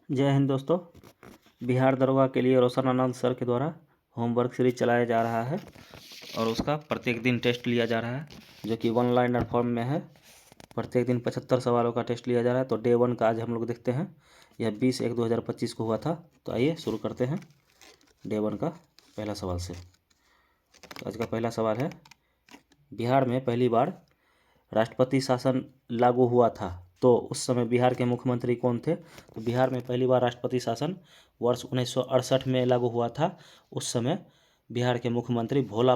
जय हिंद दोस्तों। बिहार दरोगा के लिए रोशन आनंद सर के द्वारा होमवर्क सीरीज चलाया जा रहा है और उसका प्रत्येक दिन टेस्ट लिया जा रहा है, जो कि वन लाइनर फॉर्म में है। प्रत्येक दिन 75 सवालों का टेस्ट लिया जा रहा है। तो डे 1 का आज हम लोग देखते हैं। यह 20/1/2025 को हुआ था। तो आइए शुरू करते हैं डे 1 का पहला सवाल से। तो आज का पहला सवाल है, बिहार में पहली बार राष्ट्रपति शासन लागू हुआ था, तो उस समय बिहार के मुख्यमंत्री कौन थे? तो बिहार में पहली बार राष्ट्रपति शासन वर्ष 1968 में लागू हुआ था। उस समय बिहार के मुख्यमंत्री भोला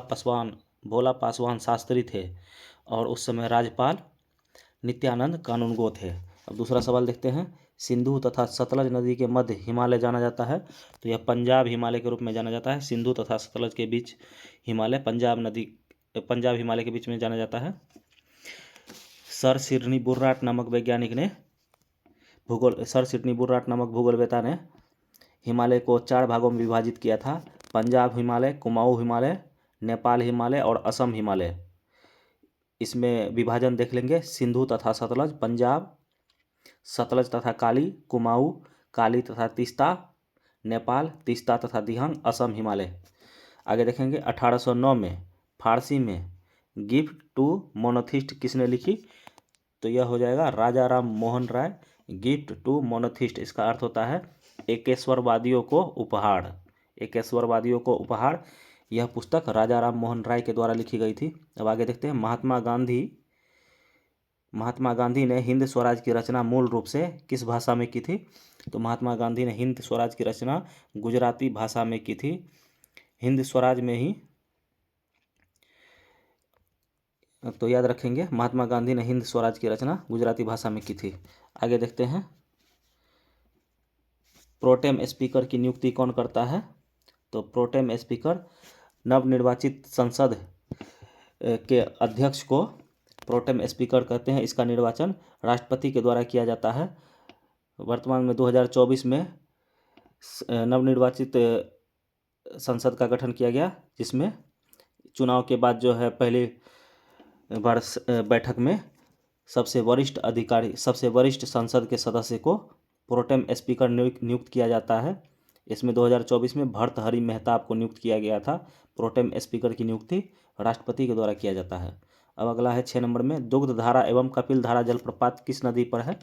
पासवान शास्त्री थे और उस समय राज्यपाल नित्यानंद कानूनगो थे। अब दूसरा सवाल देखते हैं। सिंधु तथा सतलज नदी के मध्य हिमालय जाना जाता है, तो यह पंजाब हिमालय के रूप में जाना जाता है। सिंधु तथा सतलज के बीच हिमालय पंजाब हिमालय के बीच में जाना जाता है। सर सिडनी बुर्राट नामक भूगोलवेता ने हिमालय को 4 भागों में विभाजित किया था। पंजाब हिमालय, कुमाऊं हिमालय, नेपाल हिमालय और असम हिमालय। इसमें विभाजन देख लेंगे। सिंधु तथा सतलज पंजाब, सतलज तथा काली कुमाऊं, काली तथा तीस्ता नेपाल, तीस्ता तथा दिहांग असम हिमालय। आगे देखेंगे। 1809 में फारसी में गिफ्ट टू मोनोथिस्ट किसने लिखी? तो यह हो जाएगा राजा Ram Mohan Roy. Gift to monotheist, इसका अर्थ होता है एकेश्वरवादियों को उपहार। एकेश्वरवादियों को उपहार। यह पुस्तक राजा राम मोहन राय के द्वारा लिखी गई थी। अब आगे देखते हैं। महात्मा गांधी ने हिंद स्वराज की रचना मूल रूप से किस भाषा में की थी? तो महात्मा गांधी ने हिंद स्वराज की रचना गुजराती भाषा में की थी। हिंद स्वराज में ही, तो याद रखेंगे, महात्मा गांधी ने हिंद स्वराज की रचना गुजराती भाषा में की थी। आगे देखते हैं। प्रोटेम स्पीकर की नियुक्ति कौन करता है? तो प्रोटेम स्पीकर नवनिर्वाचित संसद के अध्यक्ष को प्रोटेम स्पीकर कहते हैं। इसका निर्वाचन राष्ट्रपति के द्वारा किया जाता है। वर्तमान में 2024 में नवनिर्वाचित संसद का गठन किया गया, जिसमें चुनाव के बाद जो है पहली बार बैठक में सबसे वरिष्ठ संसद के सदस्य को प्रोटेम स्पीकर नियुक्त किया जाता है। इसमें 2024 में भर्तहरि मेहताब को नियुक्त किया गया था। प्रोटेम स्पीकर की नियुक्ति राष्ट्रपति के द्वारा किया जाता है। अब अगला है 6 नंबर में, दुग्धधारा एवं कपिलधारा जलप्रपात किस नदी पर है?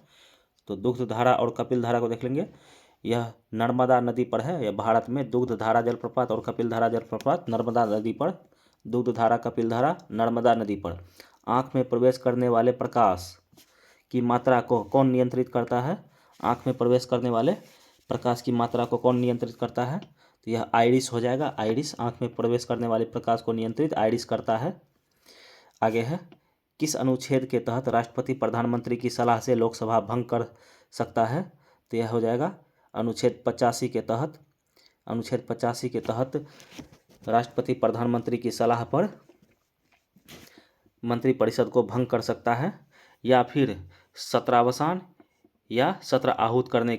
तो दुग्धधारा और कपिलधारा को देख लेंगे। यह नर्मदा नदी पर है। यह भारत में दुग्धधारा जलप्रपात और कपिलधारा जलप्रपात नर्मदा नदी पर, दुग्धधारा कपिलधारा नर्मदा नदी पर। आँख में प्रवेश करने वाले प्रकाश की मात्रा को कौन नियंत्रित करता है? आँख में प्रवेश करने वाले प्रकाश की मात्रा को कौन नियंत्रित करता है? तो यह आइरिस हो जाएगा। आइरिस आँख में प्रवेश करने वाले प्रकाश को नियंत्रित आइरिस करता है। आगे है, किस अनुच्छेद के तहत राष्ट्रपति प्रधानमंत्री की सलाह से लोकसभा भंग कर सकता है? तो यह हो जाएगा अनुच्छेद 85 के तहत। अनुच्छेद 85 के तहत राष्ट्रपति प्रधानमंत्री की सलाह पर मंत्रिपरिषद को भंग कर सकता है, या फिर सत्रावसान या सत्र आहूत करने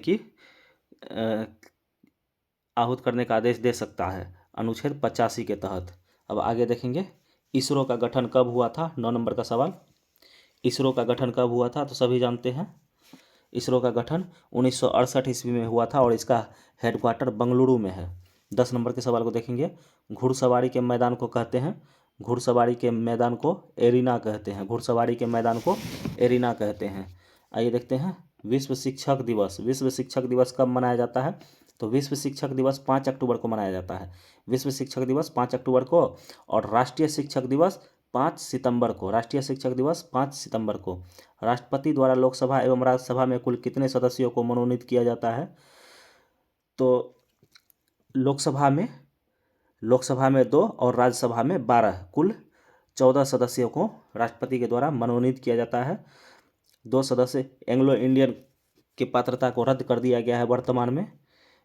का आदेश दे सकता है, अनुच्छेद 85 के तहत। अब आगे देखेंगे। इसरो का गठन कब हुआ था? 9 नंबर का सवाल। इसरो का गठन कब हुआ था? तो सभी जानते हैं। इसरो का गठन 1968 ईस्वी में हुआ था और इसका हेडक्वार्टर बंगलुरु में है। 10 नंबर के सवाल को देखेंगे। घुड़सवारी के मैदान को कहते हैं, घुड़सवारी के मैदान को एरिना कहते हैं। घुड़सवारी के मैदान को एरिना कहते हैं। आइए देखते हैं। विश्व शिक्षक दिवस कब मनाया जाता है? तो विश्व शिक्षक दिवस 5 अक्टूबर को मनाया जाता है। विश्व शिक्षक दिवस 5 अक्टूबर को, और राष्ट्रीय शिक्षक दिवस 5 सितंबर को। राष्ट्रीय शिक्षक दिवस 5 सितंबर को। राष्ट्रपति द्वारा लोकसभा एवं राज्यसभा में कुल कितने सदस्यों को मनोनीत किया जाता है? तो लोकसभा में 2 और राज्यसभा में 12, कुल 14 सदस्यों को राष्ट्रपति के द्वारा मनोनीत किया जाता है। 2 सदस्य एंग्लो इंडियन की पात्रता को रद्द कर दिया गया है वर्तमान में।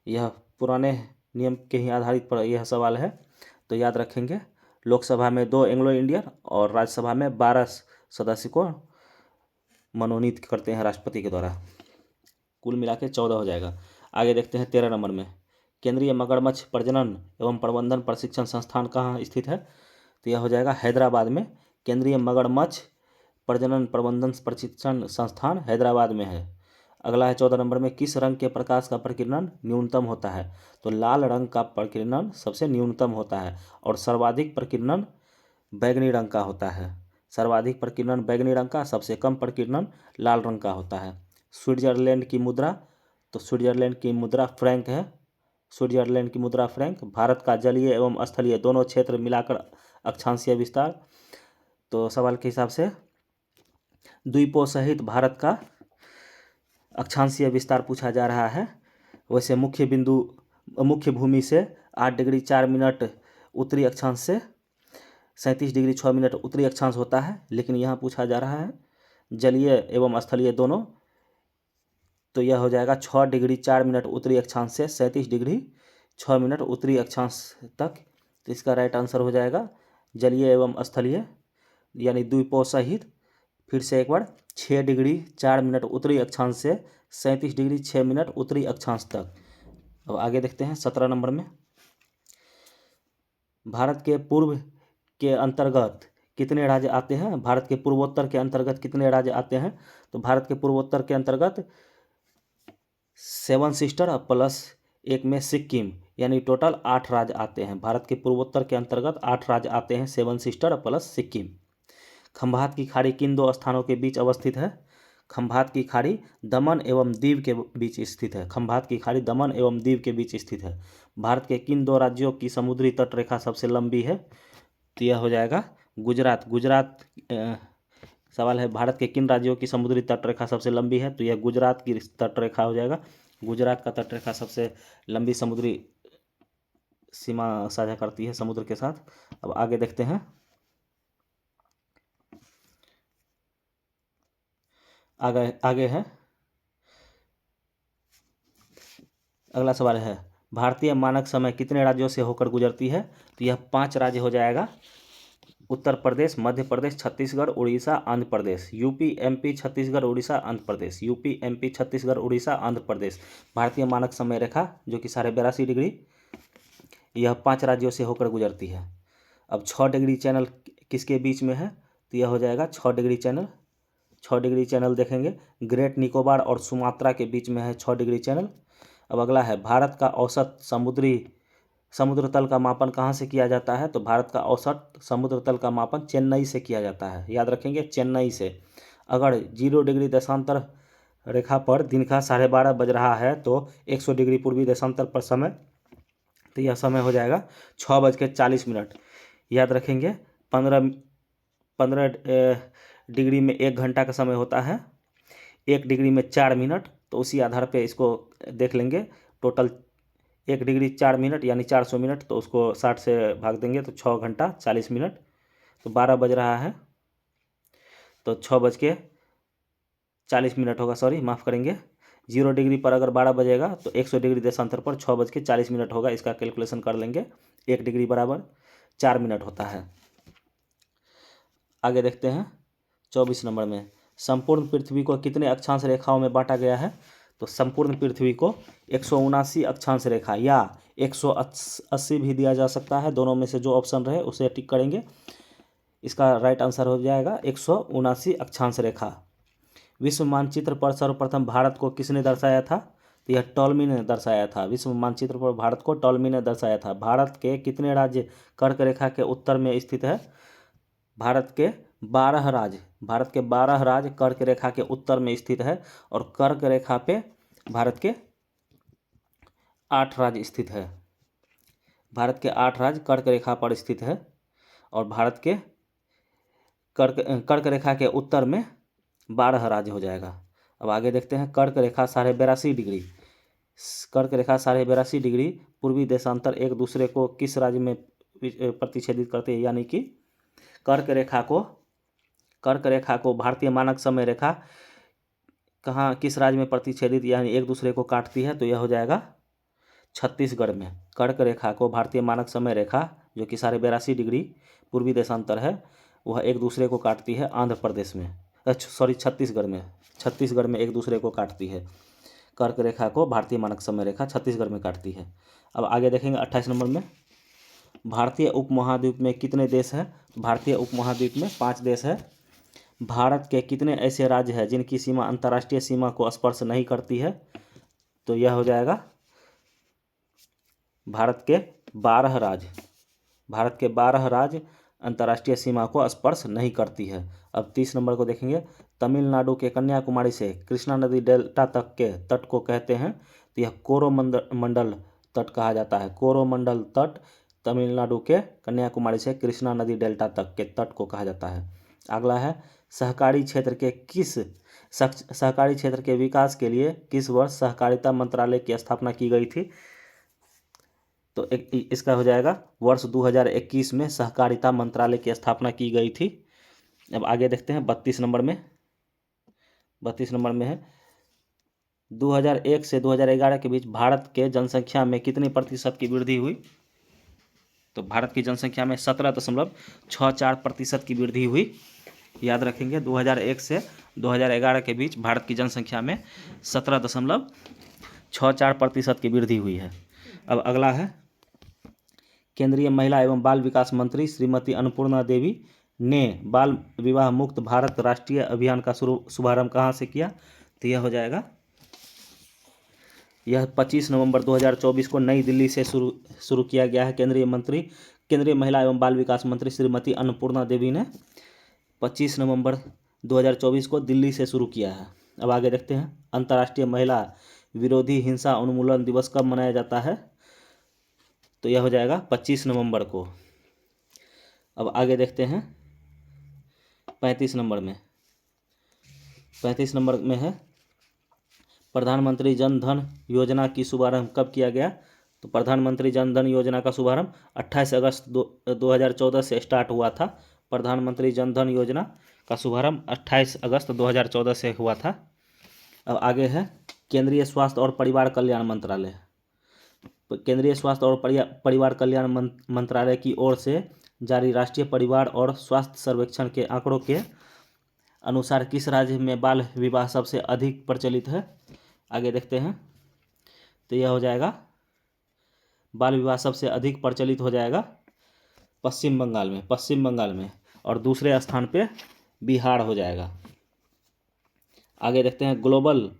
यह पुराने नियम के ही आधारित पर यह सवाल है, तो याद रखेंगे। लोकसभा में 2 एंग्लो इंडियन और राज्यसभा में 12 सदस्य को मनोनीत करते हैं राष्ट्रपति के द्वारा। कुल मिला के 14 हो जाएगा। आगे देखते हैं 13 नंबर में, केंद्रीय मगरमच्छ प्रजनन एवं प्रबंधन प्रशिक्षण संस्थान कहाँ स्थित है? तो यह हो जाएगा हैदराबाद में। केंद्रीय मगरमच्छ प्रजनन प्रबंधन प्रशिक्षण संस्थान हैदराबाद में है। अगला है 14 नंबर में, किस रंग के प्रकाश का प्रकीर्णन न्यूनतम होता है? तो लाल रंग का प्रकीर्णन सबसे न्यूनतम होता है और सर्वाधिक प्रकीर्णन बैगनी रंग का होता है। सर्वाधिक प्रकीर्णन बैगनी रंग का, सबसे कम प्रकीर्णन लाल रंग का होता है। स्विट्जरलैंड की मुद्रा, तो स्विट्जरलैंड की मुद्रा फ्रैंक है। स्विट्जरलैंड की मुद्रा फ्रैंक। भारत का जलीय एवं स्थलीय दोनों क्षेत्र मिलाकर अक्षांशीय विस्तार, तो सवाल के हिसाब से द्वीपों सहित भारत का अक्षांशीय विस्तार पूछा जा रहा है। वैसे मुख्य भूमि से 8 डिग्री 4 मिनट उत्तरी अक्षांश से 37 डिग्री 6 मिनट उत्तरी अक्षांश होता है, लेकिन यहाँ पूछा जा रहा है जलीय एवं स्थलीय दोनों, तो यह हो जाएगा 6 डिग्री 4 मिनट उत्तरी अक्षांश से 37 डिग्री 6 मिनट उत्तरी अक्षांश तक। तो इसका राइट आंसर हो जाएगा जलीय एवं स्थलीय यानी द्वीपों सहित, फिर से एक बार 6 डिग्री 4 मिनट उत्तरी अक्षांश से 37 डिग्री 6 मिनट उत्तरी अक्षांश तक। अब आगे देखते हैं 17 नंबर में, भारत के पूर्व के अंतर्गत कितने राज्य आते हैं? भारत के पूर्वोत्तर के अंतर्गत कितने राज्य आते हैं? तो भारत के पूर्वोत्तर के अंतर्गत 7 सिस्टर प्लस एक में सिक्किम, यानी टोटल 8 राज्य आते हैं। भारत के पूर्वोत्तर के अंतर्गत 8 राज्य आते हैं, 7 सिस्टर प्लस सिक्किम। खंभात की खाड़ी किन दो स्थानों के बीच अवस्थित है? खंभात की खाड़ी दमन एवं दीव के बीच स्थित है। खंभात की खाड़ी दमन एवं दीव के बीच स्थित है। भारत के किन दो राज्यों की समुद्री तट रेखा सबसे लंबी है? तो यह हो जाएगा गुजरात। सवाल है भारत के किन राज्यों की समुद्री तट रेखा सबसे लंबी है? तो यह गुजरात की तट रेखा हो जाएगा। गुजरात का तट रेखा सबसे लंबी समुद्री सीमा साझा करती है समुद्र के साथ। अब आगे देखते हैं, आगे है अगला सवाल है, भारतीय मानक समय कितने राज्यों से होकर गुजरती है? तो यह 5 राज्य हो जाएगा। Uttar Pradesh, Madhya Pradesh, Chhattisgarh, Orissa, Andhra Pradesh. UP, MP, Chhattisgarh, Orissa, Andhra Pradesh. UP, MP, Chhattisgarh, Orissa, Andhra Pradesh. भारतीय मानक समय रेखा जो कि 82.5 डिग्री, यह 5 राज्यों से होकर गुजरती है। अब 6 डिग्री चैनल किसके बीच में है? तो यह हो जाएगा 6 डिग्री चैनल। 6 डिग्री चैनल देखेंगे, ग्रेट निकोबार और सुमात्रा के बीच में है 6 डिग्री चैनल। अब अगला है, भारत का औसत समुद्र तल का मापन कहाँ से किया जाता है? तो भारत का औसत समुद्र तल का मापन चेन्नई से किया जाता है। याद रखेंगे, चेन्नई से। अगर 0 डिग्री देशांतर रेखा पर दिन का 12:30 बज रहा है तो 100 डिग्री पूर्वी देशांतर पर समय, तो यह समय हो जाएगा 6:40। याद रखेंगे, 15 डिग्री में 1 घंटा का समय होता है, 1 डिग्री में 4 मिनट, तो उसी आधार पे इसको देख लेंगे। टोटल 1 डिग्री 4 मिनट यानी 400 मिनट, तो उसको 60 से भाग देंगे तो 6 घंटा 40 मिनट। तो 12 बज रहा है तो 6:40 होगा, सॉरी माफ़ करेंगे। 0 डिग्री पर अगर 12 बजेगा तो 100 डिग्री देशांतर पर 6:40 होगा। इसका कैलकुलेशन कर लेंगे, 1 डिग्री बराबर 4 मिनट होता है। आगे देखते हैं 24 नंबर में, संपूर्ण पृथ्वी को कितने अक्षांश रेखाओं में बांटा गया है? तो संपूर्ण पृथ्वी को 179 अक्षांश रेखा या 180 भी दिया जा सकता है, दोनों में से जो ऑप्शन रहे उसे टिक करेंगे। इसका राइट आंसर हो जाएगा 179 अक्षांश रेखा। विश्व मानचित्र पर सर्वप्रथम भारत को किसने दर्शाया था? तो यह टॉलमी ने दर्शाया था। विश्व मानचित्र पर भारत को टॉलमी ने दर्शाया था। भारत के कितने राज्य कर्क रेखा के उत्तर में स्थित है? भारत के 12 राज्य कर्क रेखा के उत्तर में स्थित है और कर्क रेखा पे भारत के 8 राज्य स्थित है। भारत के 8 राज्य कर्क रेखा पर स्थित है और भारत के कर्क रेखा के उत्तर में 12 राज्य हो जाएगा। अब आगे देखते हैं, कर्क रेखा 82.5 डिग्री, कर्क रेखा 82.5 डिग्री पूर्वी देशांतर एक दूसरे को किस राज्य में प्रतिच्छेदित करते हैं? यानी कि कर्क रेखा को भारतीय मानक समय रेखा कहाँ किस राज्य में प्रतिच्छेदित यानी एक दूसरे को काटती है? तो यह हो जाएगा छत्तीसगढ़ में। कर्क रेखा को भारतीय मानक समय रेखा जो कि 82.5 डिग्री पूर्वी देशांतर है, वह एक दूसरे को काटती है आंध्र प्रदेश में, छत्तीसगढ़ में एक दूसरे को काटती है। कर्क रेखा को भारतीय मानक समय रेखा छत्तीसगढ़ में काटती है। अब आगे देखेंगे 28 नंबर में, भारतीय उपमहाद्वीप में कितने देश हैं? भारतीय उपमहाद्वीप में 5 देश है। भारत के कितने ऐसे राज्य हैं जिनकी सीमा अंतर्राष्ट्रीय सीमा को स्पर्श नहीं करती है? तो यह हो जाएगा भारत के 12 राज्य। भारत के 12 राज्य अंतर्राष्ट्रीय सीमा को स्पर्श नहीं करती है। अब 30 नंबर को देखेंगे। तमिलनाडु के कन्याकुमारी से कृष्णा नदी डेल्टा तक के तट को कहते हैं। तो यह कोरोमंडल तट कहा जाता है। कोरोमंडल तट तमिलनाडु के कन्याकुमारी से कृष्णा नदी डेल्टा तक के तट को कहा जाता है। अगला है सहकारी क्षेत्र के विकास के लिए किस वर्ष सहकारिता मंत्रालय की स्थापना की गई थी? तो इसका हो जाएगा वर्ष 2021 में सहकारिता मंत्रालय की स्थापना की गई थी। अब आगे देखते हैं 32 नंबर में। 32 नंबर में है 2001 से 2011 के बीच भारत के जनसंख्या में कितने प्रतिशत की वृद्धि हुई? तो भारत की जनसंख्या में 17.64% की वृद्धि हुई। याद रखेंगे 2001 से 2011 के बीच भारत की जनसंख्या में 17.64% की वृद्धि हुई है। अब अगला है केंद्रीय महिला एवं बाल विकास मंत्री श्रीमती अन्नपूर्णा देवी ने बाल विवाह मुक्त भारत राष्ट्रीय अभियान का शुभारंभ कहाँ से किया? तो यह हो जाएगा यह 25 नवंबर 2024 को नई दिल्ली से शुरू किया गया है। केंद्रीय महिला एवं बाल विकास मंत्री श्रीमती अन्नपूर्णा देवी ने 25 नवंबर 2024 को दिल्ली से शुरू किया है। अब आगे देखते हैं अंतर्राष्ट्रीय महिला विरोधी हिंसा उन्मूलन दिवस कब मनाया जाता है? तो यह हो जाएगा 25 नवंबर को। अब आगे देखते हैं 35 नंबर में। 35 नंबर में है प्रधानमंत्री जन धन योजना की शुभारंभ कब किया गया? तो प्रधानमंत्री जन धन योजना का शुभारंभ 28 अगस्त 2014 से स्टार्ट हुआ था। प्रधानमंत्री जन धन योजना का शुभारंभ 28 अगस्त 2014 से हुआ था। अब आगे है केंद्रीय स्वास्थ्य और परिवार कल्याण मंत्रालय। केंद्रीय स्वास्थ्य और परिवार कल्याण मंत्रालय की ओर से जारी राष्ट्रीय परिवार और स्वास्थ्य सर्वेक्षण के आंकड़ों के अनुसार किस राज्य में बाल विवाह सबसे अधिक प्रचलित है? आगे देखते हैं। तो यह हो जाएगा बाल विवाह सबसे अधिक प्रचलित हो जाएगा पश्चिम बंगाल में और दूसरे स्थान पे बिहार हो जाएगा। आगे देखते हैं ग्लोबल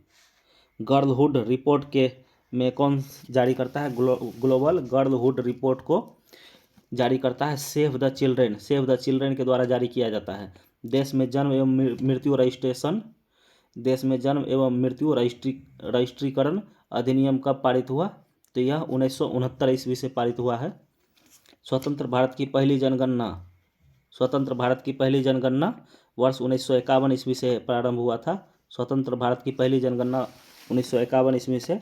गर्लहुड रिपोर्ट के में कौन जारी करता है? ग्लोबल गर्लहुड रिपोर्ट को जारी करता है सेव द चिल्ड्रेन के द्वारा जारी किया जाता है। देश में जन्म एवं मृत्यु रजिस्ट्रीकरण अधिनियम कब पारित हुआ? तो यह 1969 ईस्वी से पारित हुआ है। स्वतंत्र भारत की पहली जनगणना वर्ष 1951 ईस्वी से प्रारंभ हुआ था। स्वतंत्र भारत की पहली जनगणना 1951 ईस्वी से।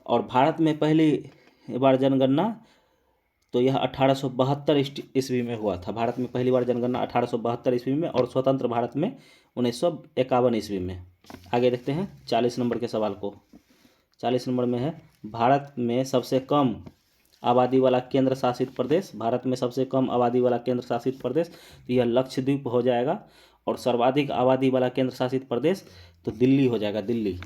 और भारत में पहली बार जनगणना तो यह 1872 ईस्वी में हुआ था। भारत में पहली बार जनगणना 1872 ईस्वी में और स्वतंत्र भारत में 1951 ईस्वी में। आगे देखते हैं 40 नंबर के सवाल को। 40 नंबर में है भारत में सबसे कम आबादी वाला केंद्र शासित प्रदेश। तो यह लक्षद्वीप हो जाएगा। और सर्वाधिक आबादी वाला केंद्र शासित प्रदेश तो दिल्ली हो जाएगा, दिल्ली।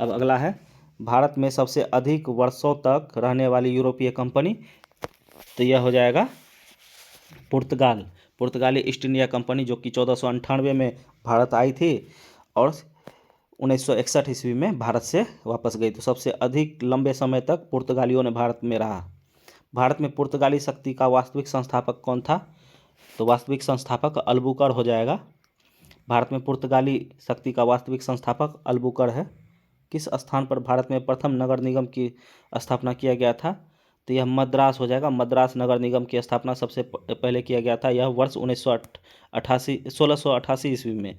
अब अगला है भारत में सबसे अधिक वर्षों तक रहने वाली यूरोपीय कंपनी। तो यह हो जाएगा पुर्तगाली ईस्ट इंडिया कंपनी, जो कि 1498 में भारत आई थी और 1961 ईस्वी में भारत से वापस गई। तो सबसे अधिक लंबे समय तक पुर्तगालियों ने भारत में रहा। भारत में पुर्तगाली शक्ति का वास्तविक संस्थापक कौन था? तो वास्तविक संस्थापक अल्बुकर हो जाएगा। भारत में पुर्तगाली शक्ति का वास्तविक संस्थापक अल्बुकर है। किस स्थान पर भारत में प्रथम नगर निगम की स्थापना किया गया था? तो यह मद्रास हो जाएगा। मद्रास नगर निगम की स्थापना सबसे पहले किया गया था। यह वर्ष 1688 ईस्वी में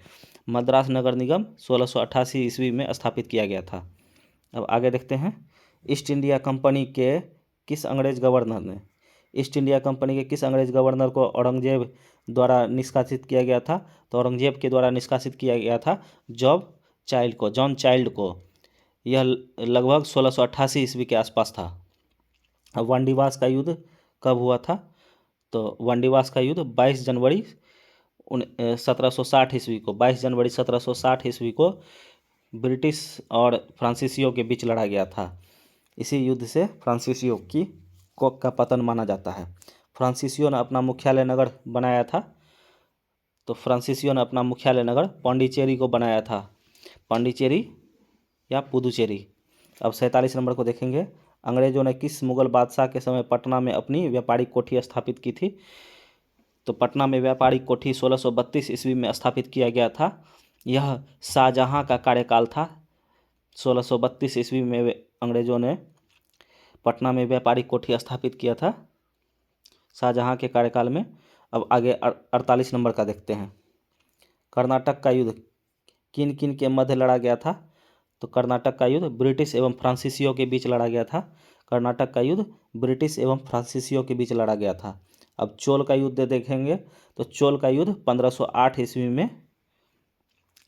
मद्रास नगर निगम 1688 ईस्वी में स्थापित किया गया था। अब आगे देखते हैं ईस्ट इंडिया कंपनी के किस अंग्रेज गवर्नर को औरंगजेब द्वारा निष्कासित किया गया था? तो औरंगजेब के द्वारा निष्कासित किया गया था जॉन चाइल्ड को। यह लगभग 1688 ईस्वी के आसपास था। अब वांडीवास का युद्ध कब हुआ था? तो वांडीवास का युद्ध 22 जनवरी 1760 ईस्वी को ब्रिटिश और फ्रांसीसियों के बीच लड़ा गया था। इसी युद्ध से फ्रांसीसियों का पतन माना जाता है। फ्रांसीसियों ने अपना मुख्यालय नगर बनाया था तो फ्रांसीसियों ने अपना मुख्यालय नगर पांडिचेरी को बनाया था, पांडिचेरी या पुदुचेरी। अब 47 नंबर को देखेंगे, अंग्रेजों ने किस मुगल बादशाह के समय पटना में अपनी व्यापारिक कोठी स्थापित की थी? तो पटना में व्यापारिक कोठी 1632 ईस्वी में स्थापित किया गया था। यह शाहजहां का कार्यकाल था। 1632 ईस्वी में अंग्रेजों ने पटना में व्यापारिक कोठी स्थापित किया था, शाहजहां के कार्यकाल में। अब आगे 48 नंबर का देखते हैं, कर्नाटक का युद्ध किन किन के मध्य लड़ा गया था? तो कर्नाटक का युद्ध ब्रिटिश एवं फ्रांसीसियों के बीच लड़ा गया था। कर्नाटक का युद्ध ब्रिटिश एवं फ्रांसीसियों के बीच लड़ा गया था। अब चोल का युद्ध देखेंगे, तो चोल का युद्ध 1508 ईस्वी में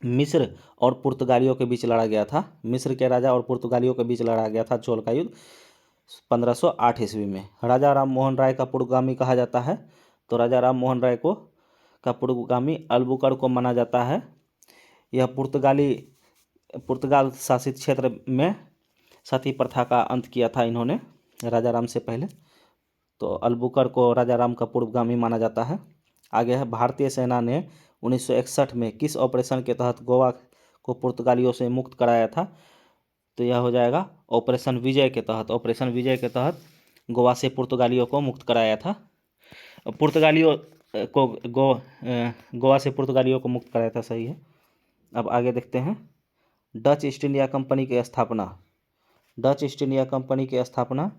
मिस्र और पुर्तगालियों के बीच लड़ा गया था। मिस्र के राजा और पुर्तगालियों के बीच लड़ा गया था चोल का युद्ध 1508 ईस्वी में। राजा राम मोहन राय का पूर्वगामी कहा जाता है, तो राजा राम मोहन राय को का पूर्वगामी अल्बुकर्क को माना जाता है। यह पुर्तगाल शासित क्षेत्र में सती प्रथा का अंत किया था इन्होंने राजा राम से पहले, तो अल्बुकर्क को राजा राम का पूर्वगामी माना जाता है। आगे है, भारतीय सेना ने 1961 में किस ऑपरेशन के तहत गोवा को पुर्तगालियों से मुक्त कराया था? तो यह हो जाएगा ऑपरेशन विजय के तहत। ऑपरेशन विजय के तहत गोवा से पुर्तगालियों को मुक्त कराया था। पुर्तगालियों को गोवा से पुर्तगालियों को मुक्त कराया था, सही है। अब आगे देखते हैं, डच ईस्ट इंडिया कंपनी की स्थापना। डच ईस्ट इंडिया कंपनी की स्थापना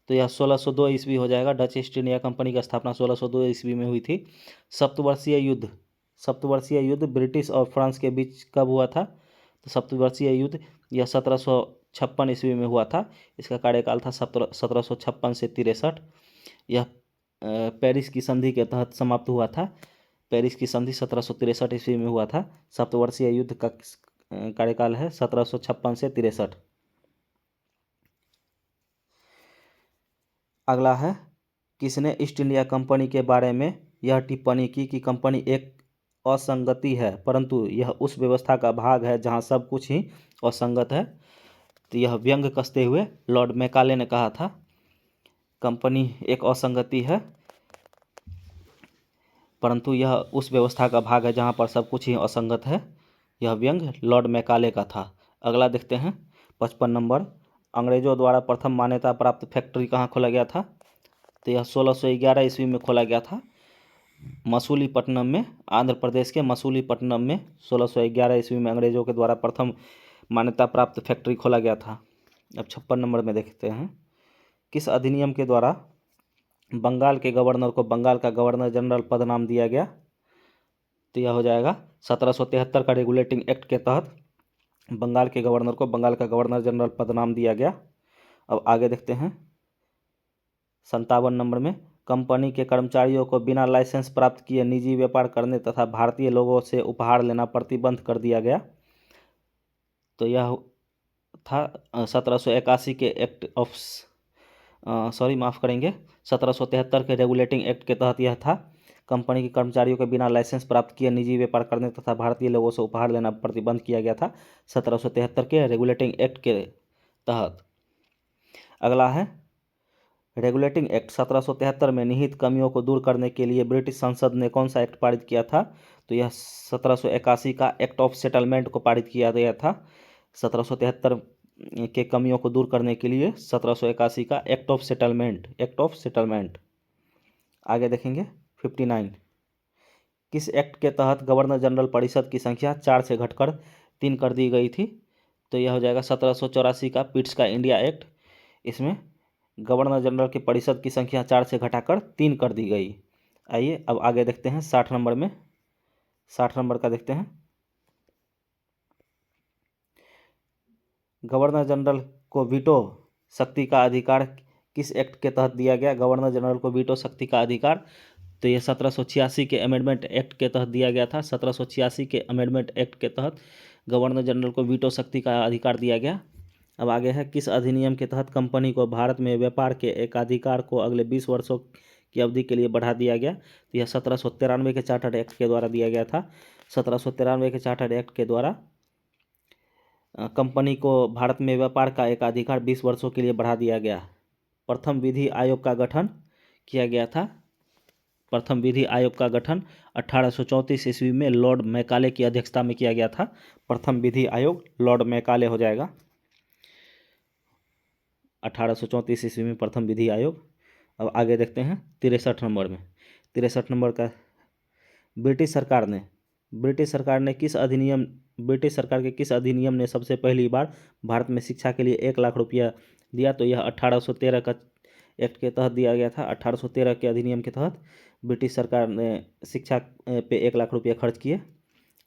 तो यह 1602 ईस्वी हो जाएगा। डच ईस्ट इंडिया कंपनी की स्थापना 1602 ईस्वी में हुई थी। सप्तवर्षीय युद्ध ब्रिटिश और फ्रांस के बीच कब हुआ था? तो सप्तवर्षीय युद्ध यह 1756 ईस्वी में हुआ था। इसका कार्यकाल था 1756 से 63। यह पेरिस की संधि के तहत समाप्त हुआ था। पेरिस की संधि 1763 ईस्वी में हुआ था। सप्तवर्षीय युद्ध का कार्यकाल है 1756 से 63। अगला है, किसने ईस्ट इंडिया कंपनी के बारे में यह टिप्पणी की कि कंपनी एक असंगति है, परंतु यह उस व्यवस्था का भाग है जहां सब कुछ ही असंगत है? तो यह व्यंग कसते हुए लॉर्ड मैकाले ने कहा था, कंपनी एक असंगति है परंतु यह उस व्यवस्था का भाग है जहां पर सब कुछ ही असंगत है। यह व्यंग लॉर्ड मैकाले का था। अगला देखते हैं, 55 नंबर, अंग्रेजों द्वारा प्रथम मान्यता प्राप्त फैक्ट्री कहाँ खोला गया था? तो यह 1611 ईस्वी में खोला गया था, मसूलीपट्टनम में, आंध्र प्रदेश के मसूलीपट्टनम में 1611 ईस्वी में अंग्रेजों के द्वारा प्रथम मान्यता प्राप्त फैक्ट्री खोला गया था। अब 56 नंबर में देखते हैं, किस अधिनियम के द्वारा बंगाल के गवर्नर को बंगाल का गवर्नर जनरल पद नाम दिया गया? तो यह हो जाएगा 1773 का रेगुलेटिंग एक्ट के तहत बंगाल के गवर्नर को बंगाल का गवर्नर जनरल पद नाम दिया गया। अब आगे देखते हैं, 57 नंबर में, कंपनी के कर्मचारियों को बिना लाइसेंस प्राप्त किए निजी व्यापार करने तथा भारतीय लोगों से उपहार लेना प्रतिबंध कर दिया गया। तो यह था 1781 के एक्ट ऑफ माफ़ करेंगे 1773 के रेगुलेटिंग एक्ट के तहत यह था, कंपनी के कर्मचारियों को बिना लाइसेंस प्राप्त किए निजी व्यापार करने तथा भारतीय लोगों से उपहार लेना प्रतिबंध किया गया था 1773 के रेगुलेटिंग एक्ट के तहत। अगला है, रेगुलेटिंग एक्ट 1773 में निहित कमियों को दूर करने के लिए ब्रिटिश संसद ने कौन सा एक्ट पारित किया था? तो यह 1781 का एक्ट ऑफ सेटलमेंट को पारित किया गया था। 1773 के कमियों को दूर करने के लिए 1781 का एक्ट ऑफ सेटलमेंट। आगे देखेंगे 59, किस एक्ट के तहत गवर्नर जनरल परिषद की संख्या 4 से घटकर 3 कर दी गई थी? तो यह हो जाएगा 1784 का पिट्स का इंडिया एक्ट। इसमें गवर्नर जनरल की परिषद की संख्या 4 से घटाकर 3 कर दी गई। आइए अब आगे देखते हैं 60 नंबर में, 60 नंबर का देखते हैं, गवर्नर जनरल को वीटो शक्ति का अधिकार किस एक्ट के तहत दिया गया? गवर्नर जनरल को वीटो शक्ति का अधिकार तो यह 1786 के अमेंडमेंट एक्ट के तहत दिया गया था। 1786 के अमेंडमेंट एक्ट के तहत गवर्नर जनरल को वीटो शक्ति का अधिकार दिया गया। अब आगे है, किस अधिनियम के तहत कंपनी को भारत में व्यापार के एकाधिकार को अगले 20 वर्षों की अवधि के लिए बढ़ा दिया गया? तो यह 1793 के चार्टर्ड एक्ट के द्वारा दिया गया था। 1793 के चार्टर्ड एक्ट के द्वारा कंपनी को भारत में व्यापार का एकाधिकार 20 वर्षों के लिए बढ़ा दिया गया। प्रथम विधि आयोग का गठन किया गया था। प्रथम विधि आयोग का गठन 1834 ईस्वी में लॉर्ड मैकाले की अध्यक्षता में किया गया था। प्रथम विधि आयोग लॉर्ड मैकाले हो जाएगा। 1834 ईस्वी में प्रथम विधि आयोग। अब आगे देखते हैं 63 नंबर में। 63 नंबर का ब्रिटिश सरकार के किस अधिनियम ने सबसे पहली बार भारत में शिक्षा के लिए 1 लाख रुपया दिया? तो यह 1813 का एक्ट के तहत दिया गया था। 1813 के अधिनियम के तहत ब्रिटिश सरकार ने शिक्षा पे 1 लाख रुपया खर्च किए।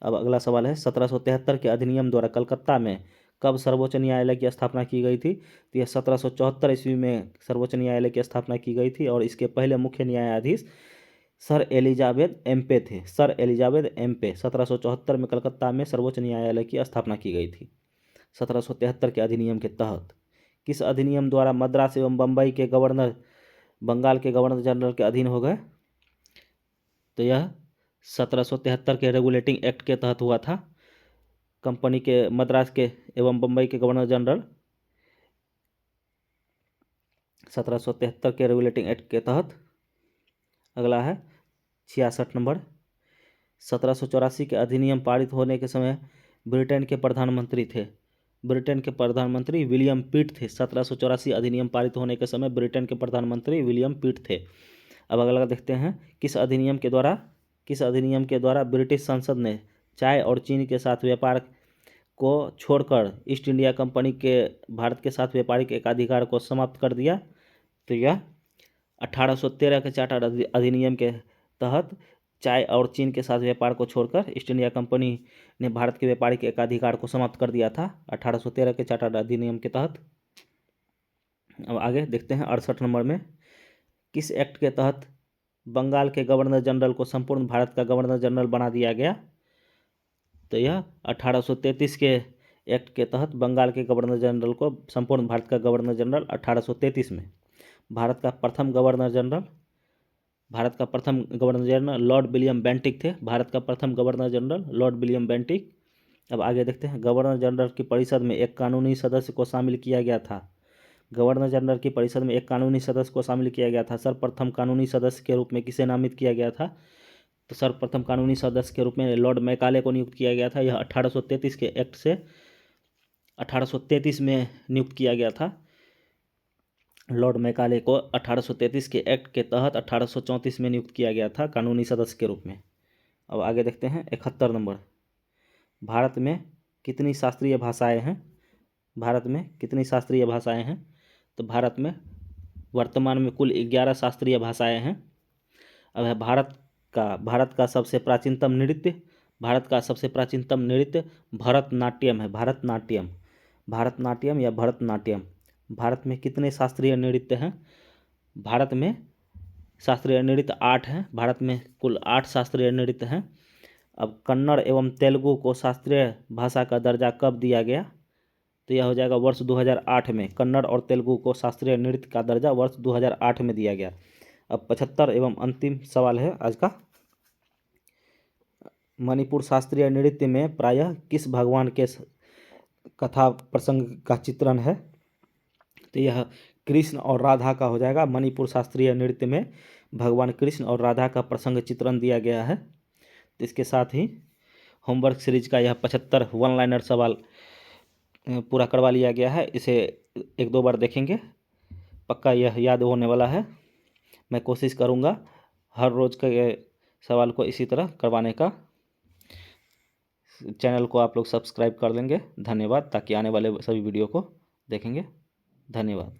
अब अगला सवाल है 1773 के अधिनियम द्वारा कलकत्ता में कब सर्वोच्च न्यायालय की स्थापना की गई थी? तो यह 1774 ईस्वी में सर्वोच्च न्यायालय की स्थापना की गई थी और इसके पहले मुख्य न्यायाधीश सर एलिजाबेथ एम्पे थे। सर एलिजाबेथ एम्पे 1774 में कलकत्ता में सर्वोच्च न्यायालय की स्थापना की गई थी 1773 के अधिनियम के तहत। किस अधिनियम द्वारा मद्रास एवं बंबई के गवर्नर बंगाल के गवर्नर जनरल के अधीन हो गए? तो यह 1773 के रेगुलेटिंग एक्ट के तहत हुआ था। कंपनी के मद्रास के एवं बंबई के गवर्नर जनरल 1773 के रेगुलेटिंग एक्ट के तहत। अगला है 66 नंबर। 1784 के अधिनियम पारित होने के समय ब्रिटेन के प्रधानमंत्री थे। ब्रिटेन के प्रधानमंत्री विलियम पिट थे। 1784 अधिनियम पारित होने के समय ब्रिटेन के प्रधानमंत्री विलियम पिट थे। अब अगला देखते हैं किस अधिनियम के द्वारा ब्रिटिश संसद ने चाय और चीनी के साथ व्यापार को छोड़कर ईस्ट इंडिया कंपनी के भारत के साथ व्यापारिक एकाधिकार को समाप्त कर दिया? तो यह 1813 के चार्टर अधिनियम के तहत चाय और चीन के साथ व्यापार को छोड़कर ईस्ट इंडिया कंपनी ने भारत के व्यापारिक एकाधिकार को समाप्त कर दिया था 1813 के चार्टर अधिनियम के तहत। अब आगे देखते हैं 68 नंबर में। किस एक्ट के तहत बंगाल के गवर्नर जनरल को संपूर्ण भारत का गवर्नर जनरल बना दिया गया? तो यह 1833 के एक्ट के तहत बंगाल के गवर्नर जनरल को संपूर्ण भारत का गवर्नर जनरल 1833 में। भारत का प्रथम governor general Lord William Bentinck थे। भारत का प्रथम governor general Lord William Bentinck. अब आगे देखते हैं गवर्नर जनरल की परिषद में एक कानूनी सदस्य को शामिल किया गया था। गवर्नर जनरल की परिषद में एक कानूनी सदस्य को शामिल किया गया था। सर्वप्रथम कानूनी सदस्य के रूप में किसे नामित किया गया था? तो सर्वप्रथम कानूनी सदस्य के रूप में लॉर्ड मैकाले को नियुक्त किया गया था। यह 1833 के एक्ट से 1833 में नियुक्त किया गया था। लॉर्ड मैकाले को 1833 के एक्ट के तहत 1834 में नियुक्त किया गया था कानूनी सदस्य के रूप में। अब आगे देखते हैं 71 नंबर। भारत में कितनी शास्त्रीय भाषाएं हैं? तो भारत में वर्तमान में कुल 11 शास्त्रीय भाषाएं हैं। अब है भारत का सबसे प्राचीनतम नृत्य भरतनाट्यम है। भरतनाट्यम। भारत में कितने शास्त्रीय नृत्य हैं? भारत में शास्त्रीय नृत्य 8 हैं। भारत में कुल 8 शास्त्रीय नृत्य हैं। अब कन्नड़ एवं तेलुगु को शास्त्रीय भाषा का दर्जा कब दिया गया? तो यह हो जाएगा वर्ष 2008 में। कन्नड़ और तेलुगु को शास्त्रीय नृत्य का दर्जा वर्ष 2008 में दिया गया। अब 75 एवं अंतिम सवाल है आज का। मणिपुर शास्त्रीय नृत्य में प्रायः किस भगवान के कथा प्रसंग का चित्रण है? तो यह कृष्ण और राधा का हो जाएगा। मणिपुर शास्त्रीय नृत्य में भगवान कृष्ण और राधा का प्रसंग चित्रण दिया गया है। तो इसके साथ ही होमवर्क सीरीज का यह 75 वन लाइनर सवाल पूरा करवा लिया गया है। इसे 1-2 बार देखेंगे, पक्का यह याद होने वाला है। मैं कोशिश करूँगा हर रोज़ के सवाल को इसी तरह करवाने का। चैनल को आप लोग सब्सक्राइब कर लेंगे। धन्यवाद। ताकि आने वाले सभी वीडियो को देखेंगे। धन्यवाद।